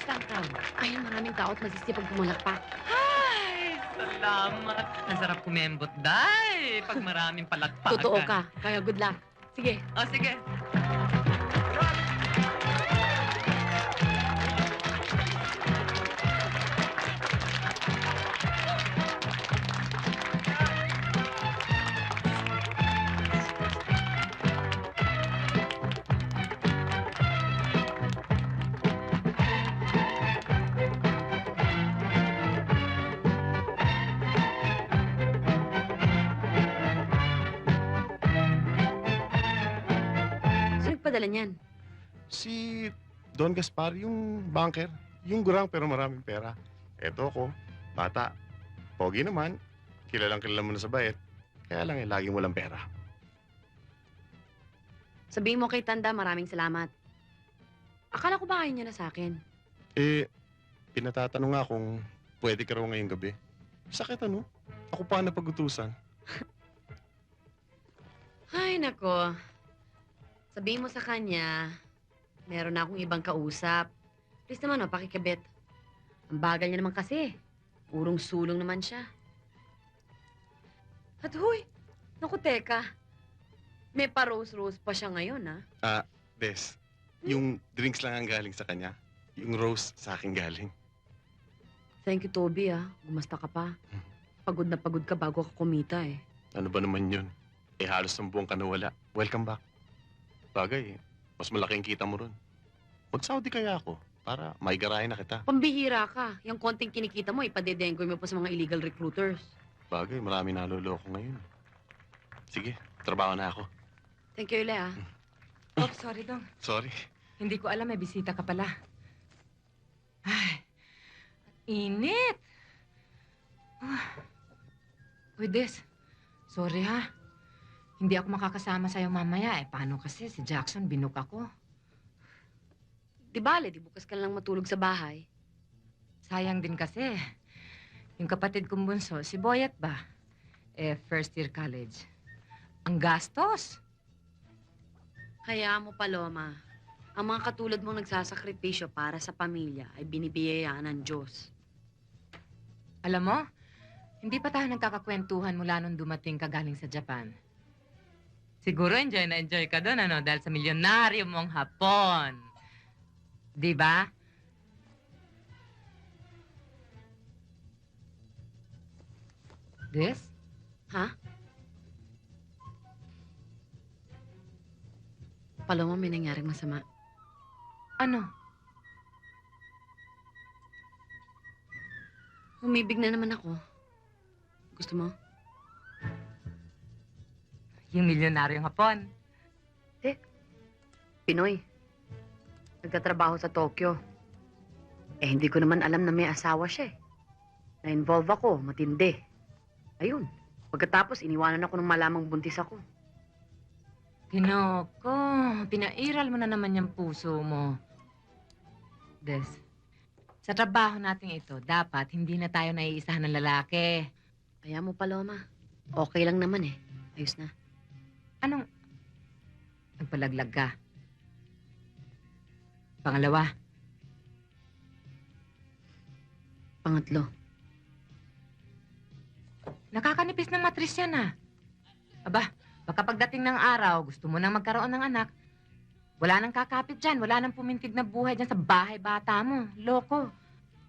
Kamusta ang crowd? Ay, maraming tao at masisipag pumalakpak. Ay, salamat. Ang sarap kumembot, day. Pag maraming palakpakan. Totoo ka, kaya good luck. Sige. O, sige. Sino nagpadala niyan? Si Don Gaspar, yung banker. Yung gurang pero maraming pera. Eto ako, bata. Pogi naman, kilalang kilala mo na sa bayet. Kaya lang laging walang pera. Sabihin mo kay Tanda, maraming salamat. Akala ko ba ayaw niya na sa akin? Pinatatanong nga kung pwede ka raw ngayong gabi. Sakit ano? Ako pa napag-utusan. Ay, nako. Sabihin mo sa kanya, meron na akong ibang kausap. Please naman, pakikabit. Ang bagal niya naman kasi. Purong sulong naman siya. At huy, naku teka. May pa-rose-rose pa siya ngayon, ha? Des, yung drinks lang ang galing sa kanya. Yung rose sa akin galing. Thank you, Toby, Gumasta ka pa. Pagod na pagod ka bago ka kumita, eh. Ano ba naman yun? Halos ng buong ka nawala. Welcome back. Bagay, mas malaki ang kita mo ron. Mag-Saudi kaya ako para may garahe na kita. Pambihira ka. Yung konting kinikita mo, ipadedengoy mo pa sa mga illegal recruiters. Bagay, marami naloloko ngayon. Sige, trabaho na ako. Thank you, Ile, Oh, sorry, Dong. Sorry. Hindi ko alam may bisita ka pala. Ay, init. Uy, Des. Sorry, ha. Hindi ako makakasama sa'yo mamaya. Paano kasi si Jackson binuk ako? Di bale, di bukas ka lang matulog sa bahay. Sayang din kasi. Yung kapatid kong bunso, si Boyet ba? First year college. Ang gastos. Hayaan mo, Paloma. Ang mga katulad mong nagsasakripisyo para sa pamilya ay binibiyayaan ng Diyos. Alam mo, hindi pa tayo nagkakakwentuhan mula nung dumating ka galing sa Japan. Siguro enjoy na enjoy ka doon, ano? Dahil sa milyonaryo mong Hapon. Di ba? Des? Ha? Paloma, may nangyaring masama. Ano? Umibig na naman ako. Gusto mo? Yung milyonaryong Hapon. Pinoy. Nagtatrabaho sa Tokyo. Hindi ko naman alam na may asawa siya, Na-involve ako, matindi. Ayun. Pagkatapos, iniwanan ako ng malamang buntis ako. Kinoko, pinairal mo na naman yung puso mo. Des, sa trabaho natin ito, dapat hindi na tayo naiisahan ng lalaki. Kaya mo, Paloma. Okay lang naman, Ayos na. Anong... Nagpalaglag ka? Pangalawa, Pangatlo. nakakanipis ng matris yan, Aba, baka pagdating ng araw, gusto mo nang magkaroon ng anak, wala nang kakapit dyan, wala nang pumintig na buhay dyan sa bahay bata mo. Loko.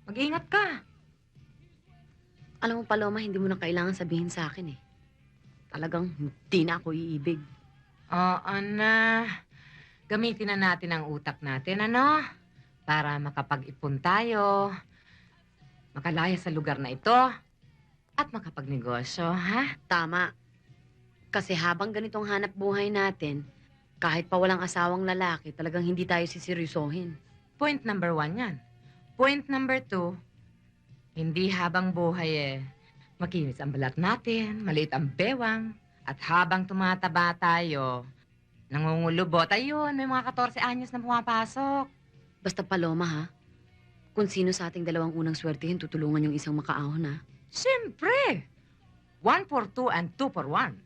Mag-iingat ka. Alam mo, Paloma, hindi mo na kailangan sabihin sa akin, Talagang hindi na ako iibig. Oo na. Gamitin na natin ang utak natin, ano? Para makapag-ipon tayo, makalaya sa lugar na ito, at makapagnegosyo, ha? Tama. Kasi habang ganitong hanap buhay natin, kahit pa walang asawang lalaki, talagang hindi tayo siseryosohin. Point number 1 yan. Point number 2, hindi habang buhay makinis ang balat natin, maliit ang bewang, at habang tumataba tayo, nangungulubot, ayun, may mga 14 anyos na pumapasok. Basta, Paloma, ha? Kung sino sa ating dalawang unang swertihin, tutulungan yung isang makaahon, ha? Siyempre! 1 for 2 and 2 for 1.